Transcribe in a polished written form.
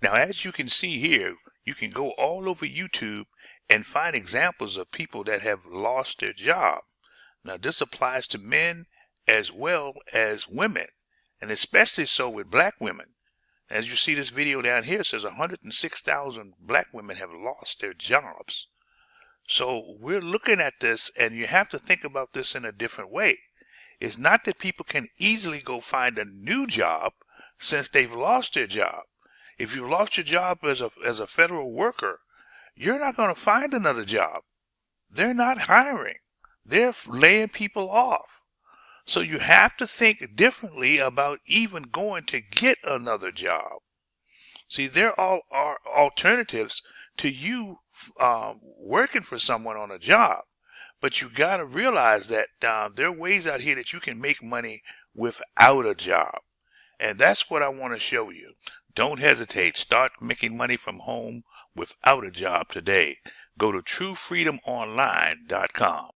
Now, as you can see here, you can go all over YouTube and find examples of people that have lost their job. Now, this applies to men as well as women, and especially so with black women. As you see this video down here, it says 106,000 black women have lost their jobs. So we're looking at this, and you have to think about this in a different way. It's not that people can easily go find a new job since they've lost their job. If you lost your job as a federal worker, you're not going to find another job. They're not hiring. They're laying people off. So you have to think differently about even going to get another job. See, there all are alternatives to you working for someone on a job. But you got to realize that there are ways out here that you can make money without a job. And that's what I want to show you. Don't hesitate. Start making money from home without a job today. Go to truefreedomonline.com.